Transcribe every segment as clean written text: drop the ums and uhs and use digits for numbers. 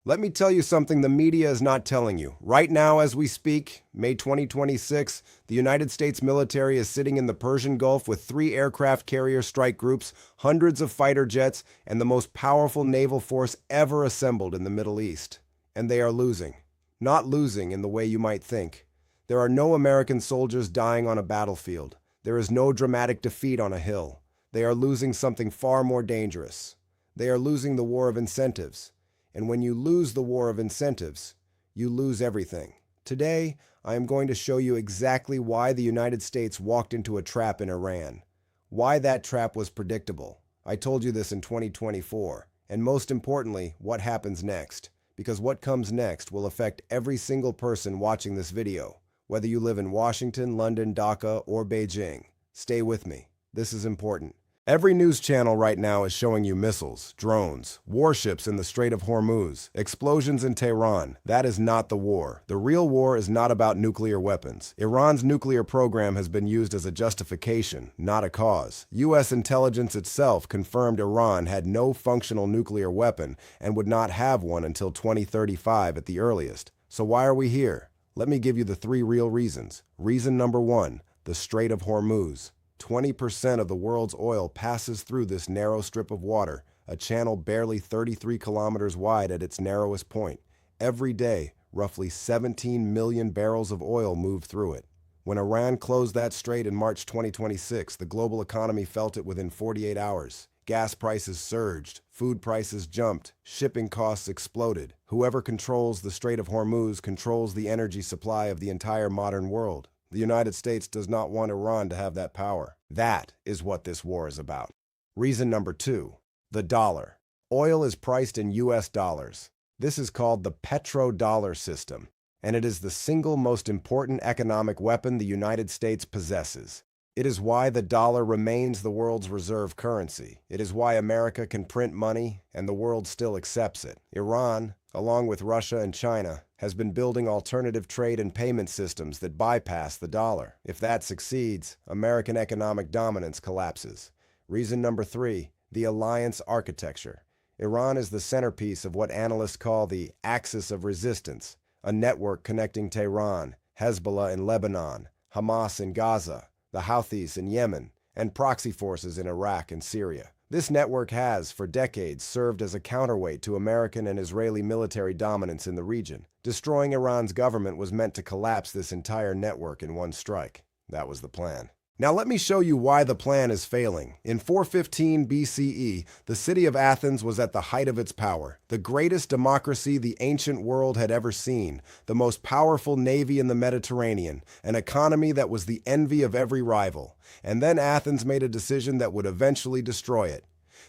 Let me tell you something the media is not telling you. Right now, as we speak, May 2026, the United States military is sitting in the Persian Gulf with 3 aircraft carrier strike groups, hundreds of fighter jets, and the most powerful naval force ever assembled in the Middle East. And they are losing. Not losing in the way you might think. There are no American soldiers dying on a battlefield. There is no dramatic defeat on a hill. They are losing something far more dangerous. They are losing the war of incentives. And when you lose the war of incentives, you lose everything. Today, I am going to show you exactly why the United States walked into a trap in Iran. Why that trap was predictable. I told you this in 2024. And most importantly, what happens next. Because what comes next will affect every single person watching this video, whether you live in Washington, London, Dhaka, or Beijing. Stay with me. This is important. Every news channel right now is showing you missiles, drones, warships in the Strait of Hormuz, explosions in Tehran. That is not the war. The real war is not about nuclear weapons. Iran's nuclear program has been used as a justification, not a cause. U.S. intelligence itself confirmed Iran had no functional nuclear weapon and would not have one until 2035 at the earliest. So why are we here? Let me give you the 3 real reasons. Reason number 1, the Strait of Hormuz. 20% of the world's oil passes through this narrow strip of water, a channel barely 33 kilometers wide at its narrowest point. Every day, roughly 17 million barrels of oil move through it. When Iran closed that strait in March 2026, the global economy felt it within 48 hours. Gas prices surged, food prices jumped, shipping costs exploded. Whoever controls the Strait of Hormuz controls the energy supply of the entire modern world. The United States does not want Iran to have that power. That is what this war is about. Reason number 2, the dollar. Oil is priced in US dollars. This is called the petrodollar system, and it is the single most important economic weapon the United States possesses. It is why the dollar remains the world's reserve currency. It is why America can print money and the world still accepts it. Iran, along with Russia and China, has been building alternative trade and payment systems that bypass the dollar. If that succeeds, American economic dominance collapses. Reason number 3, the alliance architecture. Iran is the centerpiece of what analysts call the axis of resistance, a network connecting Tehran, Hezbollah in Lebanon, Hamas in Gaza, the Houthis in Yemen, and proxy forces in Iraq and Syria. This network has, for decades, served as a counterweight to American and Israeli military dominance in the region. Destroying Iran's government was meant to collapse this entire network in one strike. That was the plan. Now let me show you why the plan is failing. In 415 BCE, the city of Athens was at the height of its power, the greatest democracy the ancient world had ever seen, the most powerful navy in the Mediterranean, an economy that was the envy of every rival. And then Athens made a decision that would eventually destroy it.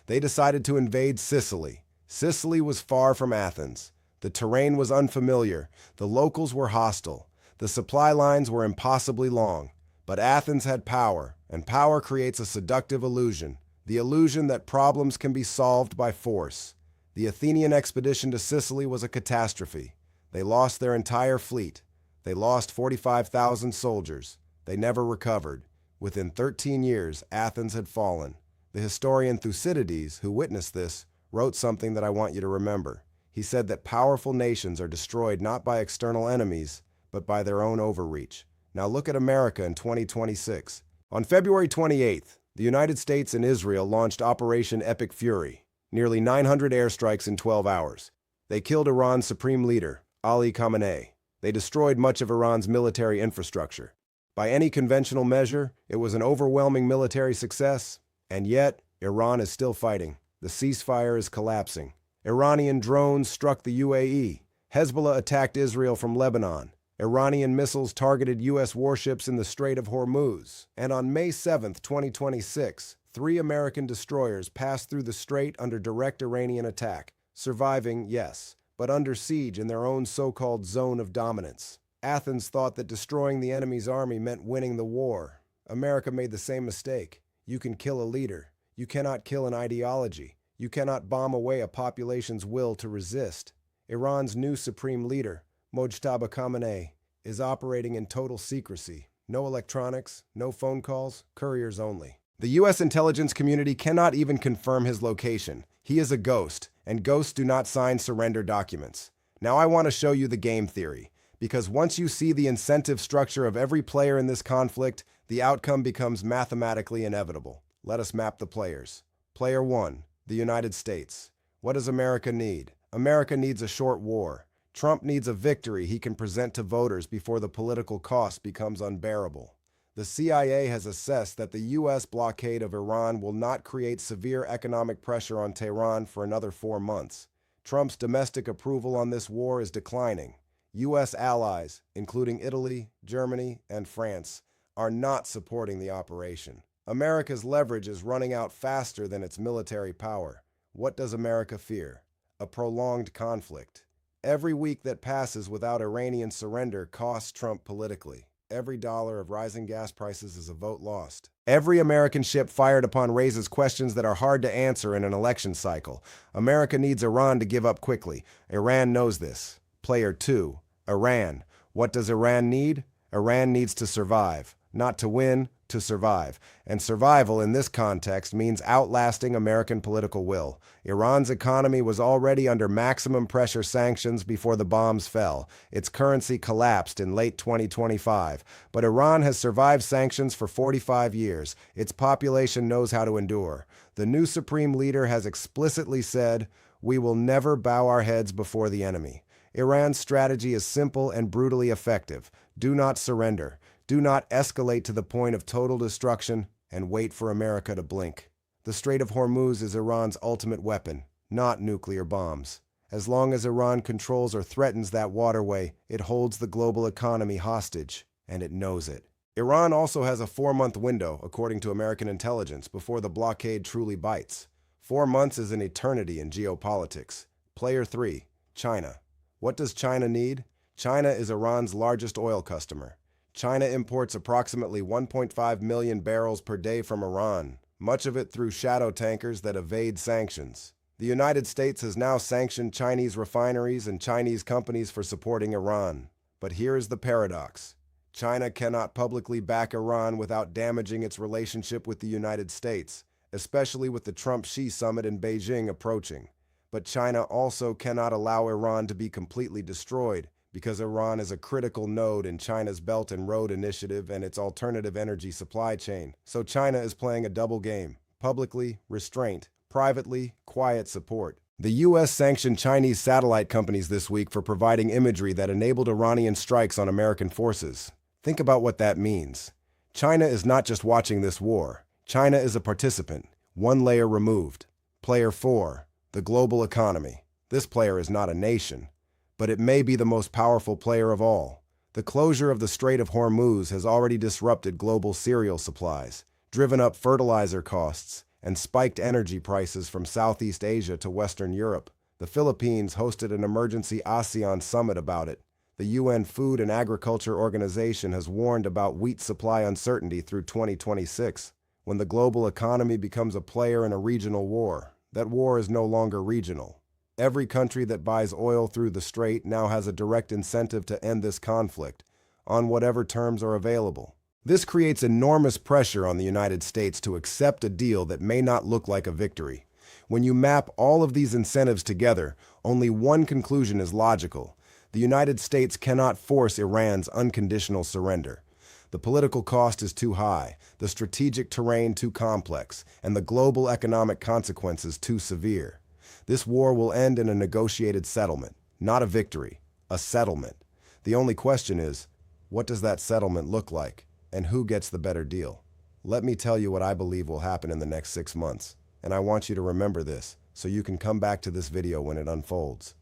They decided to invade Sicily. Sicily was far from Athens. The terrain was unfamiliar. The locals were hostile. The supply lines were impossibly long. But Athens had power, and power creates a seductive illusion, the illusion that problems can be solved by force. The Athenian expedition to Sicily was a catastrophe. They lost their entire fleet. They lost 45,000 soldiers. They never recovered. Within 13 years, Athens had fallen. The historian Thucydides, who witnessed this, wrote something that I want you to remember. He said that powerful nations are destroyed not by external enemies, but by their own overreach. Now look at America in 2026. On February 28th, the United States and Israel launched Operation Epic Fury, nearly 900 airstrikes in 12 hours. They killed Iran's supreme leader, Ali Khamenei. They destroyed much of Iran's military infrastructure. By any conventional measure, it was an overwhelming military success, and yet, Iran is still fighting. The ceasefire is collapsing. Iranian drones struck the UAE. Hezbollah attacked Israel from Lebanon. Iranian missiles targeted U.S. warships in the Strait of Hormuz. And on May 7, 2026, 3 American destroyers passed through the strait under direct Iranian attack, surviving, yes, but under siege in their own so-called zone of dominance. Athens thought that destroying the enemy's army meant winning the war. America made the same mistake. You can kill a leader. You cannot kill an ideology. You cannot bomb away a population's will to resist. Iran's new supreme leader, Mojtaba Khamenei, is operating in total secrecy. No electronics, no phone calls, couriers only. The U.S. intelligence community cannot even confirm his location. He is a ghost, and ghosts do not sign surrender documents. Now I want to show you the game theory, because once you see the incentive structure of every player in this conflict, the outcome becomes mathematically inevitable. Let us map the players. Player 1, the United States. What does America need? America needs a short war. Trump needs a victory he can present to voters before the political cost becomes unbearable. The CIA has assessed that the U.S. blockade of Iran will not create severe economic pressure on Tehran for another 4 months. Trump's domestic approval on this war is declining. U.S. allies, including Italy, Germany, and France, are not supporting the operation. America's leverage is running out faster than its military power. What does America fear? A prolonged conflict. Every week that passes without Iranian surrender costs Trump politically. Every dollar of rising gas prices is a vote lost. Every American ship fired upon raises questions that are hard to answer in an election cycle. America needs Iran to give up quickly. Iran knows this. Player 2, Iran. What does Iran need? Iran needs to survive. Not to win, to survive. And survival in this context means outlasting American political will. Iran's economy was already under maximum pressure sanctions before the bombs fell. Its currency collapsed in late 2025. But Iran has survived sanctions for 45 years. Its population knows how to endure. The new supreme leader has explicitly said, "We will never bow our heads before the enemy." Iran's strategy is simple and brutally effective. Do not surrender. Do not escalate to the point of total destruction and wait for America to blink. The Strait of Hormuz is Iran's ultimate weapon, not nuclear bombs. As long as Iran controls or threatens that waterway, it holds the global economy hostage, and it knows it. Iran also has a 4-month window, according to American intelligence, before the blockade truly bites. 4 months is an eternity in geopolitics. Player 3, China. What does China need? China is Iran's largest oil customer. China imports approximately 1.5 million barrels per day from Iran, much of it through shadow tankers that evade sanctions. The United States has now sanctioned Chinese refineries and Chinese companies for supporting Iran. But here is the paradox. China cannot publicly back Iran without damaging its relationship with the United States, especially with the Trump-Xi summit in Beijing approaching. But China also cannot allow Iran to be completely destroyed, because Iran is a critical node in China's Belt and Road Initiative and its alternative energy supply chain. So China is playing a double game: publicly, restraint; privately, quiet support. The U.S. sanctioned Chinese satellite companies this week for providing imagery that enabled Iranian strikes on American forces. Think about what that means. China is not just watching this war. China is a participant, one layer removed. Player 4, the global economy. This player is not a nation, but it may be the most powerful player of all. The closure of the Strait of Hormuz has already disrupted global cereal supplies, driven up fertilizer costs, and spiked energy prices from Southeast Asia to Western Europe. The Philippines hosted an emergency ASEAN summit about it. The UN Food and Agriculture Organization has warned about wheat supply uncertainty through 2026. When the global economy becomes a player in a regional war, that war is no longer regional. Every country that buys oil through the strait now has a direct incentive to end this conflict, on whatever terms are available. This creates enormous pressure on the United States to accept a deal that may not look like a victory. When you map all of these incentives together, only one conclusion is logical. The United States cannot force Iran's unconditional surrender. The political cost is too high, the strategic terrain too complex, and the global economic consequences too severe. This war will end in a negotiated settlement, not a victory, a settlement. The only question is, what does that settlement look like, and who gets the better deal? Let me tell you what I believe will happen in the next 6 months, and I want you to remember this, so you can come back to this video when it unfolds.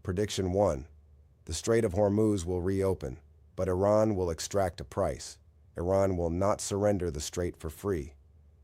Prediction 1. The Strait of Hormuz will reopen, but Iran will extract a price. Iran will not surrender the strait for free.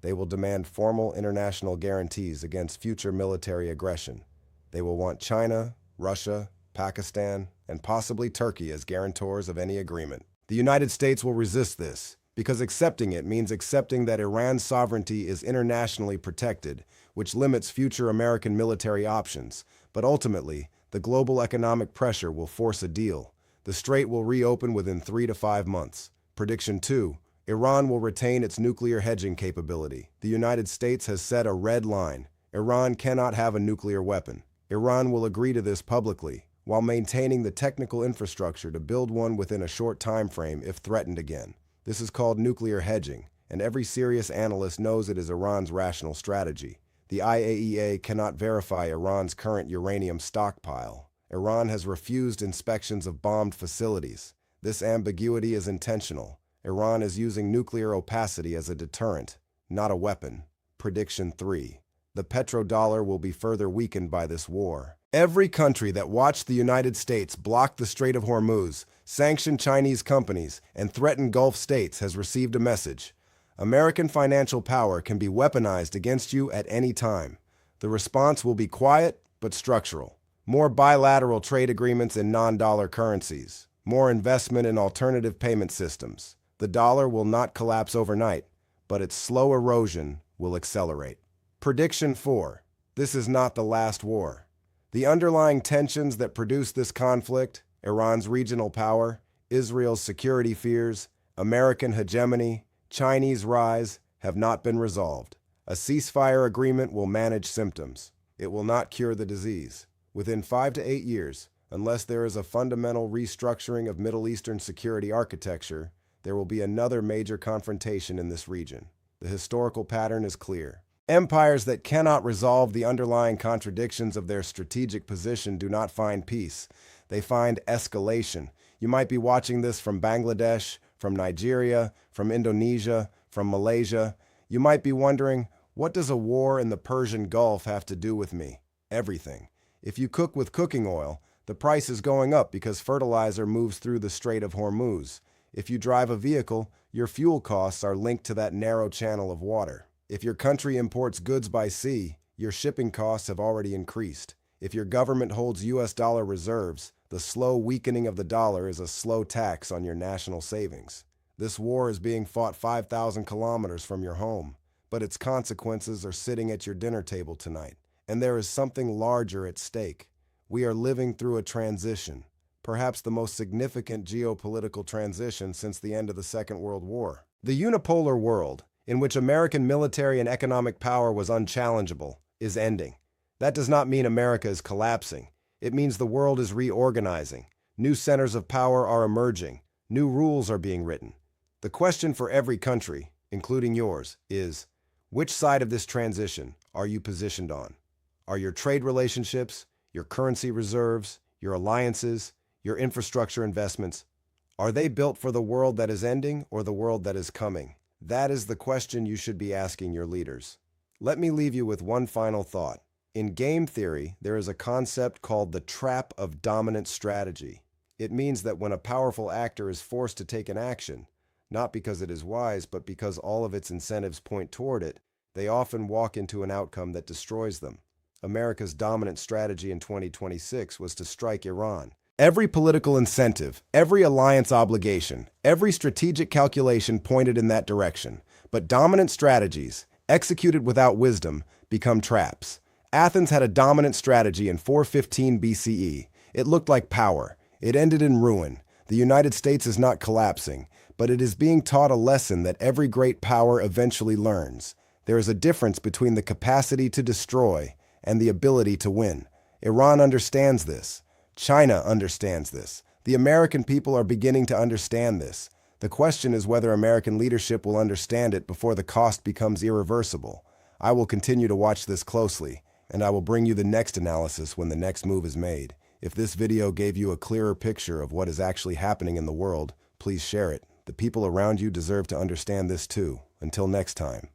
They will demand formal international guarantees against future military aggression. They will want China, Russia, Pakistan, and possibly Turkey as guarantors of any agreement. The United States will resist this, because accepting it means accepting that Iran's sovereignty is internationally protected, which limits future American military options. But ultimately, the global economic pressure will force a deal. The strait will reopen within 3 to 5 months. Prediction 2. Iran will retain its nuclear hedging capability. The United States has set a red line. Iran cannot have a nuclear weapon. Iran will agree to this publicly, while maintaining the technical infrastructure to build one within a short time frame if threatened again. This is called nuclear hedging, and every serious analyst knows it is Iran's rational strategy. The IAEA cannot verify Iran's current uranium stockpile. Iran has refused inspections of bombed facilities. This ambiguity is intentional. Iran is using nuclear opacity as a deterrent, not a weapon. Prediction 3. The petrodollar will be further weakened by this war. Every country that watched the United States block the Strait of Hormuz, sanction Chinese companies, and threaten Gulf states has received a message. American financial power can be weaponized against you at any time. The response will be quiet but structural. More bilateral trade agreements in non-dollar currencies. More investment in alternative payment systems. The dollar will not collapse overnight, but its slow erosion will accelerate. Prediction 4. This is not the last war. The underlying tensions that produce this conflict, Iran's regional power, Israel's security fears, American hegemony, Chinese rise, have not been resolved. A ceasefire agreement will manage symptoms. It will not cure the disease. Within 5 to 8 years, unless there is a fundamental restructuring of Middle Eastern security architecture, there will be another major confrontation in this region. The historical pattern is clear. Empires that cannot resolve the underlying contradictions of their strategic position do not find peace. They find escalation. You might be watching this from Bangladesh, from Nigeria, from Indonesia, from Malaysia. You might be wondering, what does a war in the Persian Gulf have to do with me? Everything. If you cook with cooking oil, the price is going up because fertilizer moves through the Strait of Hormuz. If you drive a vehicle, your fuel costs are linked to that narrow channel of water. If your country imports goods by sea, your shipping costs have already increased. If your government holds US dollar reserves, the slow weakening of the dollar is a slow tax on your national savings. This war is being fought 5,000 kilometers from your home, but its consequences are sitting at your dinner table tonight. And there is something larger at stake. We are living through a transition, perhaps the most significant geopolitical transition since the end of the Second World War. The unipolar world, in which American military and economic power was unchallengeable, is ending. That does not mean America is collapsing. It means the world is reorganizing. New centers of power are emerging. New rules are being written. The question for every country, including yours, is, which side of this transition are you positioned on? Are your trade relationships, your currency reserves, your alliances, your infrastructure investments, are they built for the world that is ending or the world that is coming? That is the question you should be asking your leaders. Let me leave you with one final thought. In game theory, there is a concept called the trap of dominant strategy. It means that when a powerful actor is forced to take an action, not because it is wise, but because all of its incentives point toward it, they often walk into an outcome that destroys them. America's dominant strategy in 2026 was to strike Iran. Every political incentive, every alliance obligation, every strategic calculation pointed in that direction. But dominant strategies, executed without wisdom, become traps. Athens had a dominant strategy in 415 BCE. It looked like power. It ended in ruin. The United States is not collapsing, but it is being taught a lesson that every great power eventually learns. There is a difference between the capacity to destroy and the ability to win. Iran understands this. China understands this. The American people are beginning to understand this. The question is whether American leadership will understand it before the cost becomes irreversible. I will continue to watch this closely, and I will bring you the next analysis when the next move is made. If this video gave you a clearer picture of what is actually happening in the world, please share it. The people around you deserve to understand this too. Until next time.